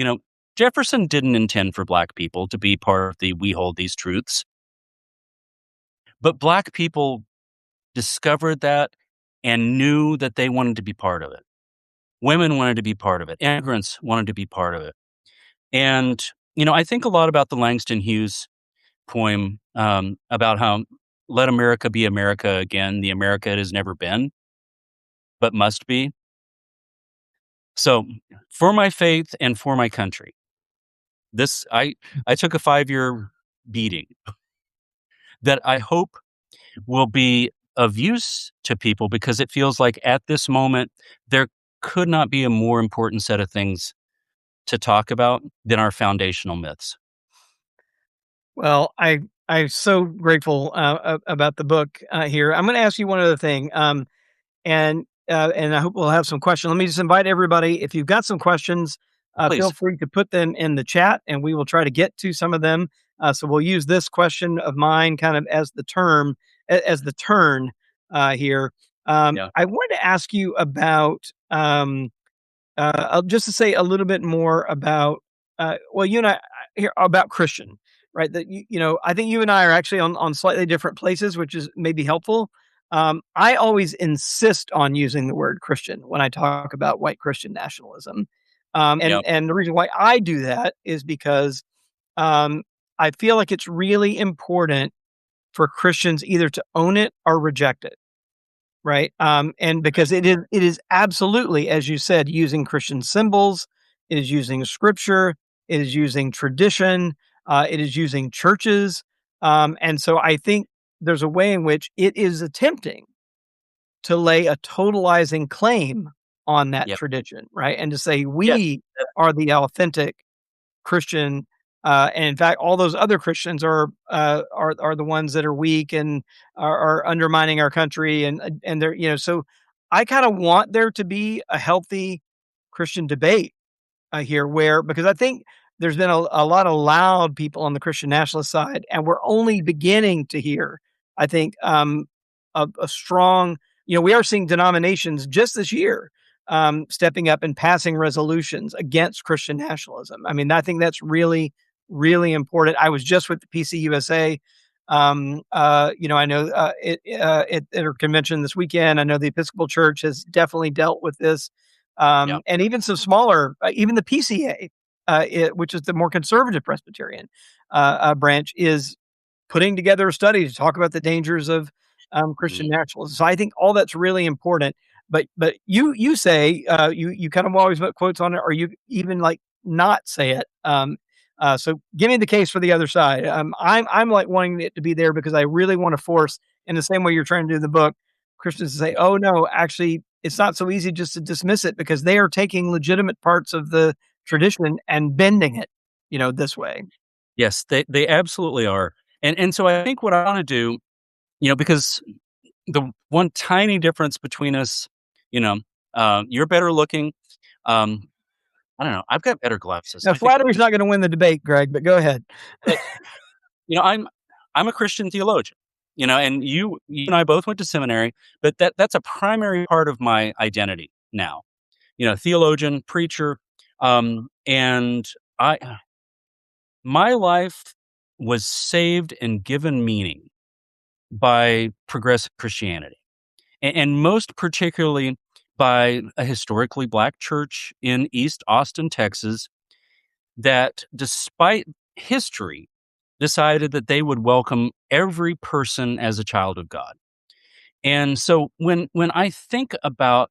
Jefferson didn't intend for Black people to be part of the "we hold these truths," but Black people discovered that and knew that they wanted to be part of it. Women wanted to be part of it. Immigrants wanted to be part of it. And, I think a lot about the Langston Hughes poem, about how let America be America again, the America it has never been, but must be. So, for my faith and for my country, this I took a 5-year beating that I hope will be of use to people, because it feels like at this moment there could not be a more important set of things to talk about than our foundational myths. Well, I'm so grateful about the book here. I'm going to ask you one other thing. And I hope we'll have some questions. Let me just invite everybody. If you've got some questions, feel Please. free to put them in the chat, and we will try to get to some of them. So we'll use this question of mine kind of as the term, as the turn here. Yeah. I wanted to ask you about just to say a little bit more about, well, you and I here about Christian, right? That I think you and I are actually on slightly different places, which is maybe helpful. I always insist on using the word Christian when I talk about white Christian nationalism, Yeah. and the reason why I do that is because um, I feel like it's really important for Christians either to own it or reject it. Right, and because it is absolutely, as you said, using Christian symbols, it is using scripture, it is using tradition, it is using churches, And so I think there's a way in which it is attempting to lay a totalizing claim on that Yep. tradition, right? And to say, Yes. we are the authentic Christian, and in fact, all those other Christians are the ones that are weak and are undermining our country, and they're, so I kind of want there to be a healthy Christian debate here, where, because I think there's been a lot of loud people on the Christian nationalist side, and we're only beginning to hear, I think, a strong, we are seeing denominations just this year stepping up and passing resolutions against Christian nationalism. I mean, I think that's really, really important. I was just with the PCUSA. I know at their convention this weekend. I know the Episcopal Church has definitely dealt with this, Yep. and even some smaller, even the PCA, which is the more conservative Presbyterian branch, is putting together a study to talk about the dangers of Christian Mhm. nationalism. So I think all that's really important. But you say you kind of always put quotes on it, or you even like not say it. So give me the case for the other side. I'm like wanting it to be there because I really want to force, in the same way you're trying to do the book, Christians to say, "Oh no, actually, it's not so easy just to dismiss it because they are taking legitimate parts of the tradition and bending it, this way." Yes, they absolutely are. And so I think what I want to do, because the one tiny difference between us, you know, you're better looking. Um, I don't know. I've got better glasses. Now, I think, flattery's not going to win the debate, Greg, but go ahead. but you know, I'm I'm a Christian theologian. And you and I both went to seminary, but that's a primary part of my identity now. Theologian, preacher, and I my life was saved and given meaning by progressive Christianity, and most particularly by a historically black church in East Austin, Texas, that despite history decided that they would welcome every person as a child of God. And so when I think about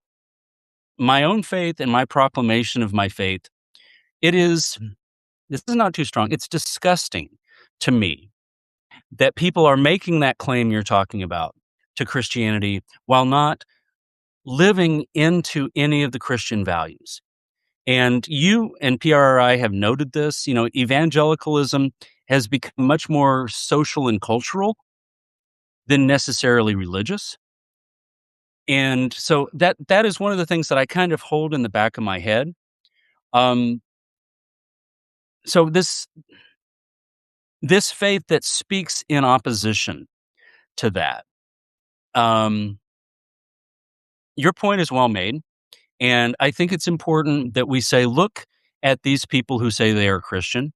my own faith and my proclamation of my faith, it is this is not too strong. It's disgusting to me that people are making that claim you're talking about to Christianity while not living into any of the Christian values. And you and PRRI have noted this. Evangelicalism has become much more social and cultural than necessarily religious. And so that is one of the things that I kind of hold in the back of my head. Um, so this faith that speaks in opposition to that. Um, your point is well made. And I think it's important that we say, look at these people who say they are Christian.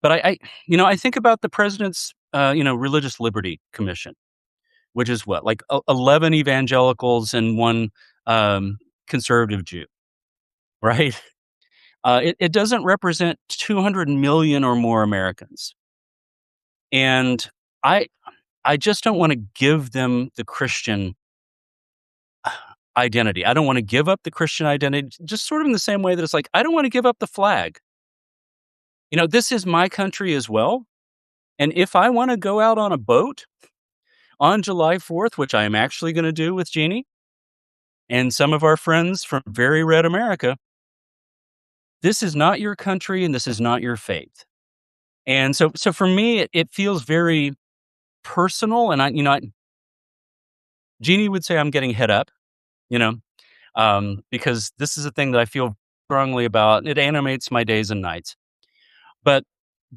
But I think about the president's, religious liberty commission, which is what, like 11 evangelicals and one conservative Jew, right? It doesn't represent 200 million or more Americans. And I, I just don't want to give them the Christian identity. I don't want to give up the Christian identity, just sort of in the same way that it's like, I don't want to give up the flag. This is my country as well. And if I want to go out on a boat on July 4th, which I am actually going to do with Jeannie and some of our friends from Very Red America, this is not your country and this is not your faith. And so for me, it feels very personal. And Jeannie would say I'm getting hit up, you know, because this is a thing that I feel strongly about. It animates my days and nights. But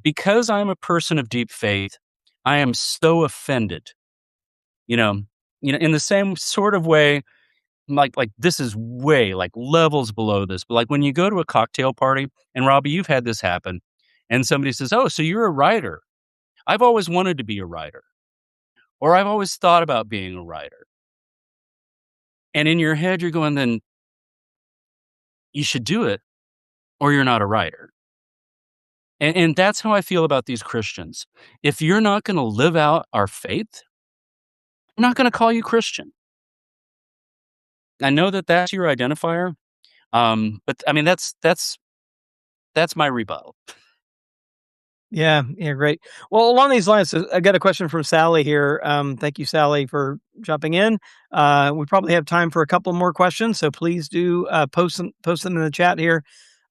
because I'm a person of deep faith, I am so offended, you know, in the same sort of way, like this is way like levels below this. But like when you go to a cocktail party, and Robbie, you've had this happen, and somebody says, "Oh, so you're a writer? I've always wanted to be a writer, or I've always thought about being a writer." And in your head, you're going, "Then you should do it, or you're not a writer." And that's how I feel about these Christians. If you're not going to live out our faith, I'm not going to call you Christian. I know that that's your identifier, but I mean that's my rebuttal. Yeah, yeah, great. Well, along these lines, I got a question from Sally here. Thank you, Sally, for jumping in. We probably have time for a couple more questions, so please do post them in the chat here.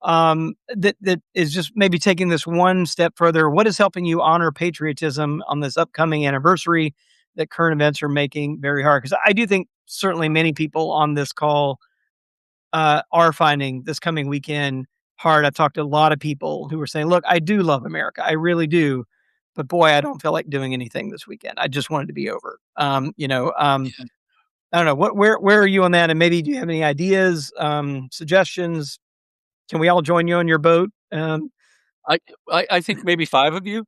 That is just maybe taking this one step further. What is helping you honor patriotism on this upcoming anniversary that current events are making very hard? Because I do think certainly many people on this call are finding this coming weekend hard. I've talked to a lot of people who are saying, "Look, I do love America. I really do. But boy, I don't feel like doing anything this weekend. I just want it to be over." I don't know where are you on that? And maybe do you have any ideas, suggestions? Can we all join you on your boat? I I think maybe 5 of you?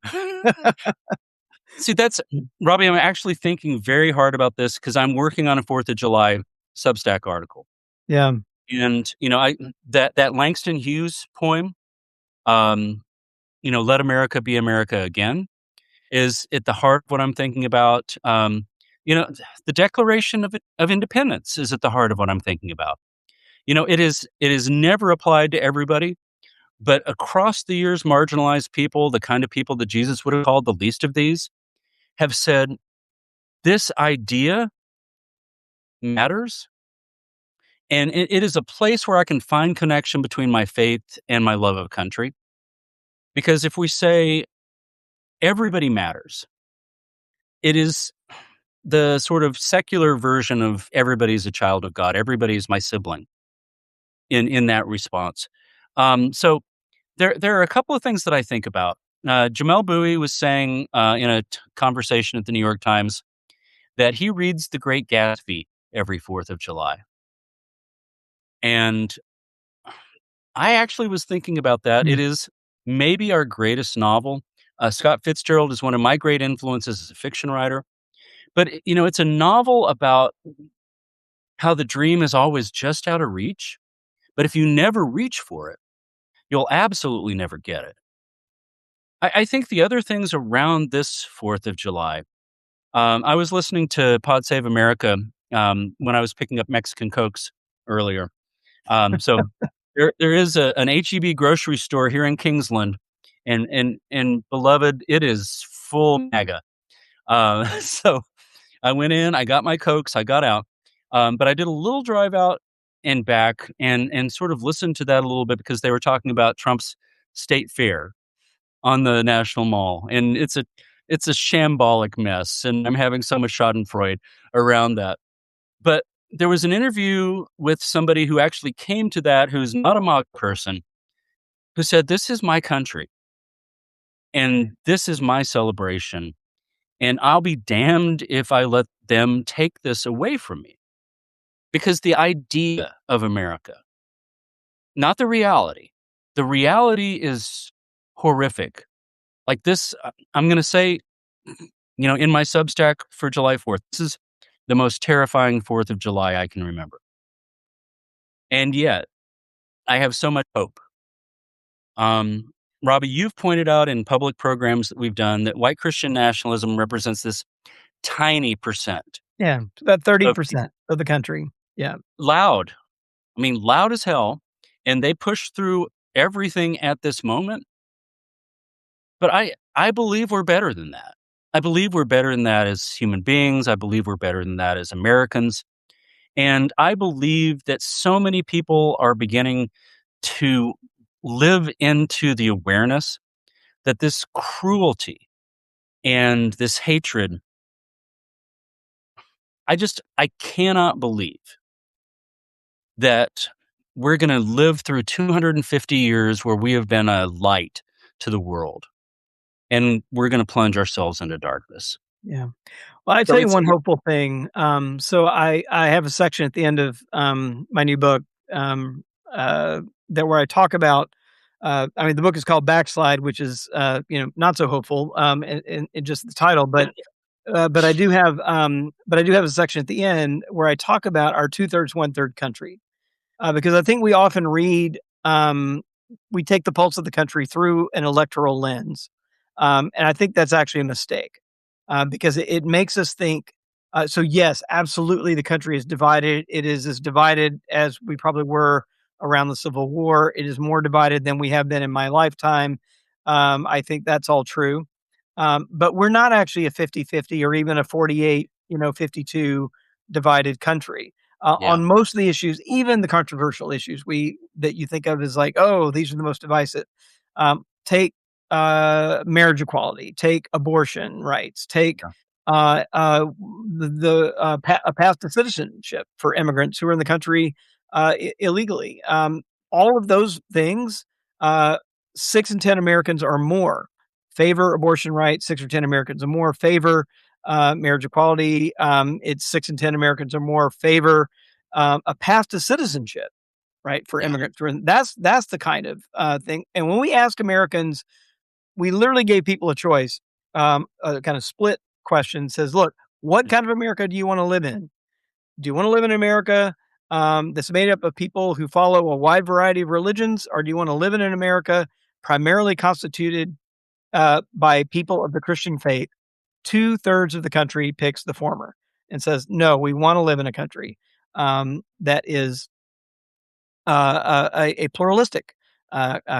See, that's Robbie, I'm actually thinking very hard about this because I'm working on a 4th of July Substack article. Yeah. And, I that Langston Hughes poem, um, "Let America Be America Again," is at the heart of what I'm thinking about. You know, the Declaration of Independence is at the heart of what I'm thinking about. It is never applied to everybody, but across the years, marginalized people, the kind of people that Jesus would have called the least of these, have said, "This idea matters." And it is a place where I can find connection between my faith and my love of country. Because if we say everybody matters, it is the sort of secular version of everybody's a child of God, everybody's my sibling in that response. So there are a couple of things that I think about. Jamel Bowie was saying in a conversation at the New York Times that he reads The Great Gatsby every 4th of July. And I actually was thinking about that. Mm. It is maybe our greatest novel. Scott Fitzgerald is one of my great influences as a fiction writer. But, it's a novel about how the dream is always just out of reach. But if you never reach for it, you'll absolutely never get it. I think the other things around this 4th of July, I was listening to Pod Save America when I was picking up Mexican Cokes earlier. So there is an HEB grocery store here in Kingsland, and beloved, it is full mega. So I went in, I got my Cokes, I got out, but I did a little drive out and back, and sort of listened to that a little bit because they were talking about Trump's state fair on the National Mall, and it's a shambolic mess, and I'm having so much Schadenfreude around that. But there was an interview with somebody who actually came to that, who's not a MAGA person, who said, "This is my country, and this is my celebration, and I'll be damned if I let them take this away from me." Because the idea of America, not the reality is horrific. Like this, I'm going to say, in my Substack for July 4th, this is the most terrifying 4th of July I can remember. And yet, I have so much hope. Robbie, you've pointed out in public programs that we've done that white Christian nationalism represents this tiny percent Yeah, it's about of 30% of the country. Yeah. loud. I mean, loud as hell. And they push through everything at this moment. But I believe we're better than that. I believe we're better than that as human beings. I believe we're better than that as Americans. And I believe that so many people are beginning to live into the awareness that this cruelty and this hatred, I cannot believe that we're going to live through 250 years where we have been a light to the world and we're going to plunge ourselves into darkness. Yeah. Well, I So tell you it's one hopeful thing. So I have a section at the end of my new book um, that where I talk about. I mean, the book is called Backslide, which is not so hopeful in just the title, but I do have a section at the end where I talk about our 2/3, 1/3 country, because I think we often read, we take the pulse of the country through an electoral lens, and I think that's actually a mistake, because it makes us think. So yes, absolutely, the country is divided. It is as divided as we probably were around the Civil War. It is more divided than we have been in my lifetime. I think that's all true. But we're not actually a 50-50 or even a 48, 52 divided country. Yeah. On most of the issues, even the controversial issues that you think of as like, oh, these are the most divisive. Take marriage equality, take abortion rights, take Yeah. a path to citizenship for immigrants who are in the country illegally. All of those things, 6 in 10 Americans or more favor abortion rights. 6 or 10 Americans or more favor marriage equality. It's 6 in 10 Americans or more favor a path to citizenship, right, for Yeah. immigrants. That's the kind of thing. And when we ask Americans, we literally gave people a choice, a kind of split question. Says, look, what kind of America do you want to live in? Do you want to live in America that's made up of people who follow a wide variety of religions, or do you want to live in an America primarily constituted by people of the Christian faith? 2/3 of the country picks the former and says, no, we want to live in a country that is a pluralistic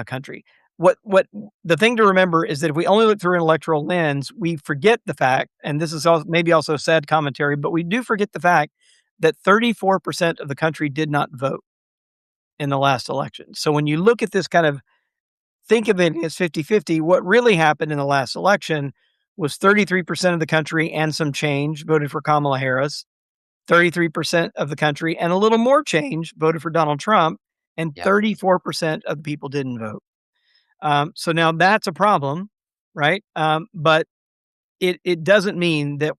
country. What the thing to remember is that if we only look through an electoral lens, we forget the fact, and this is maybe also sad commentary, but we do forget the fact that 34% of the country did not vote in the last election. So when you look at this kind of think of it as 50-50, what really happened in the last election was 33% of the country and some change voted for Kamala Harris. 33% of the country and a little more change voted for Donald Trump, and Yeah. 34% of the people didn't vote. So now that's a problem, right? But it doesn't mean that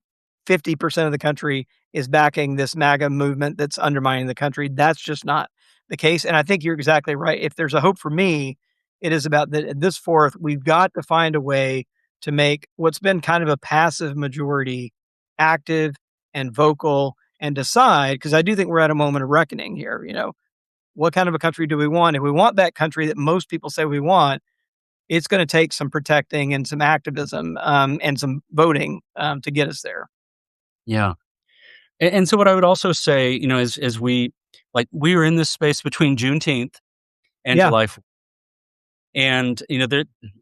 50% of the country is backing this MAGA movement that's undermining the country. That's just not the case. And I think you're exactly right. If there's a hope for me, it is about that at this fourth, we've got to find a way to make what's been kind of a passive majority active and vocal and decide, because I do think we're at a moment of reckoning here. What kind of a country do we want? If we want that country that most people say we want, it's going to take some protecting and some activism and some voting to get us there. Yeah. And so what I would also say, as we were in this space between Juneteenth and Yeah. July 4th, and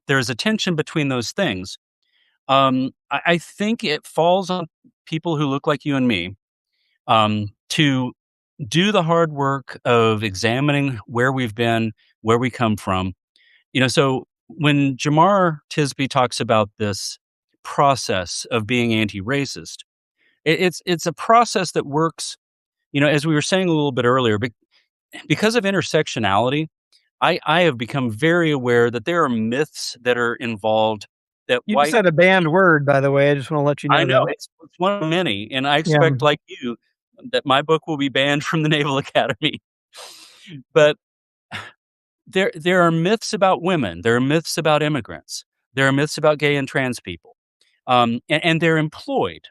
there's a tension between those things. I think it falls on people who look like you and me to do the hard work of examining where we've been, where we come from. So when Jamar Tisby talks about this process of being anti-racist, it's a process that works. As we were saying a little bit earlier, because of intersectionality, I have become very aware that there are myths that are involved that You just said a banned word, by the way. I just want to let you I know know that. it's one of many, and I Yeah. expect, like you, that my book will be banned from the Naval Academy. But there are myths about women, there are myths about immigrants, there are myths about gay and trans people, and they're employed.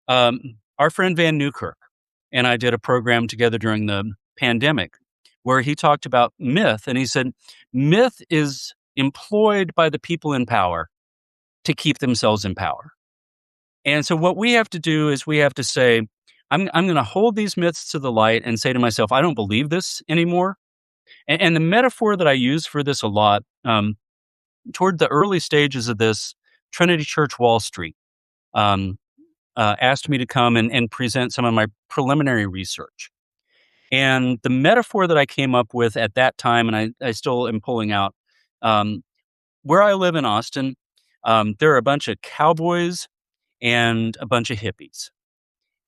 Our friend Van Newkirk and I did a program together during the pandemic where he talked about myth, and he said myth is employed by the people in power to keep themselves in power. And so what we have to do is we have to say, I'm going to hold these myths to the light and say to myself, I don't believe this anymore. And the metaphor that I use for this a lot, toward the early stages of this, Trinity Church Wall Street um, asked me to come and present some of my preliminary research. And the metaphor that I came up with at that time, and I still am pulling out, um, where I live in Austin, there are a bunch of cowboys and a bunch of hippies.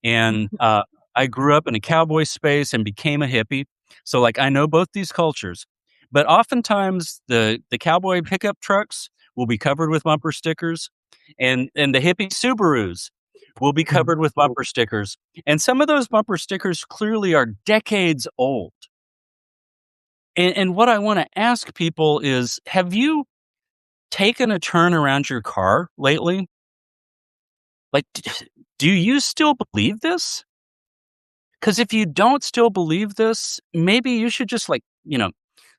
And I grew up in a cowboy space and became a hippie. So, like, I know both these cultures. But oftentimes, the cowboy pickup trucks will be covered with bumper stickers, and the hippie Subarus will be covered with bumper stickers. And some of those bumper stickers clearly are decades old. And what I want to ask people is, have you taken a turn around your car lately? Like, do you still believe this? Because if you don't still believe this, maybe you should just,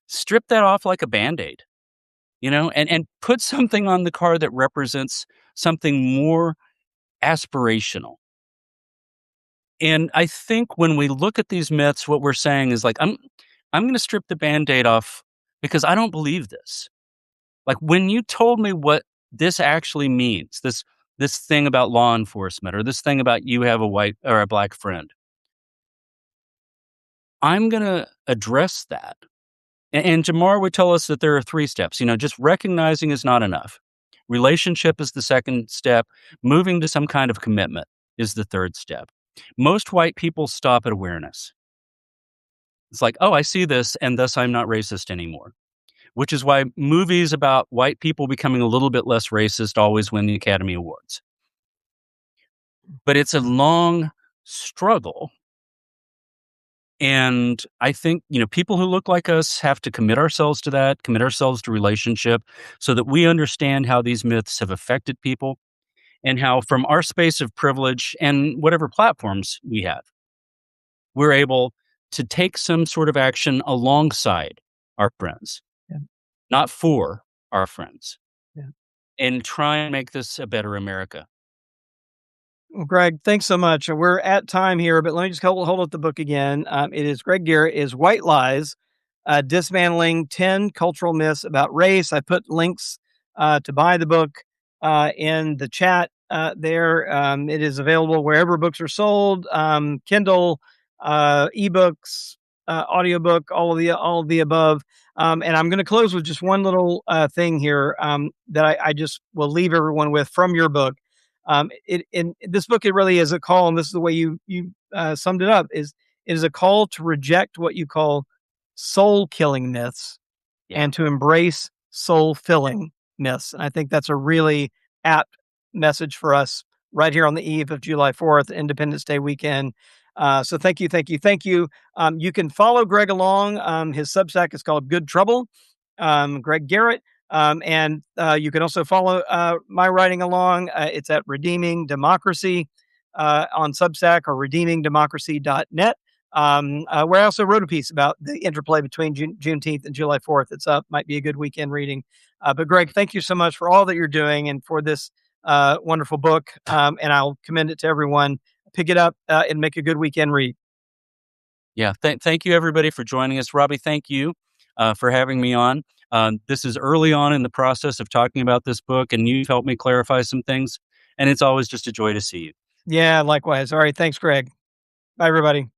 strip that off like a Band-Aid, and put something on the car that represents something more aspirational. And I think when we look at these myths, what we're saying is like, I'm going to strip the Band-Aid off because I don't believe this. Like when you told me what this actually means, this thing about law enforcement or this thing about you have a white or a black friend, I'm going to address that. And Jamar would tell us that there are 3 steps. Just recognizing is not enough. Relationship is the second step. Moving to some kind of commitment is the third step. Most white people stop at awareness. It's like, oh, I see this, and thus I'm not racist anymore. Which is why movies about white people becoming a little bit less racist always win the Academy Awards. But it's a long struggle. And I think, people who look like us have to commit ourselves to that, commit ourselves to relationship so that we understand how these myths have affected people and how from our space of privilege and whatever platforms we have, we're able to take some sort of action alongside our friends, Yeah. not for our friends, Yeah. and try and make this a better America. Well, Greg, thanks so much. We're at time here, but let me just hold up the book again. It is Greg Garrett is White Lies, Dismantling 10 Cultural Myths About Race. I put links to buy the book in the chat there. It is available wherever books are sold, Kindle, ebooks, audiobook, all of the above. And I'm going to close with just one little thing here that I just will leave everyone with from your book. In this book, it really is a call, and this is the way you summed it up: it is a call to reject what you call soul killing myths Yeah. and to embrace soul filling myths. And I think that's a really apt message for us right here on the eve of July 4th, Independence Day weekend. So thank you, thank you, thank you. You can follow Greg along. His Substack is called Good Trouble, Greg Garrett. And you can also follow my writing along. It's at Redeeming Democracy on Substack or redeemingdemocracy.net. Where I also wrote a piece about the interplay between Juneteenth and July 4th. It's up, might be a good weekend reading. But Greg, thank you so much for all that you're doing and for this wonderful book. And I'll commend it to everyone. Pick it up and make a good weekend read. Yeah. Thank you, everybody, for joining us. Robbie, thank you for having me on. This is early on in the process of talking about this book, and you've helped me clarify some things. And it's always just a joy to see you. Yeah, likewise. All right. Thanks, Greg. Bye, everybody.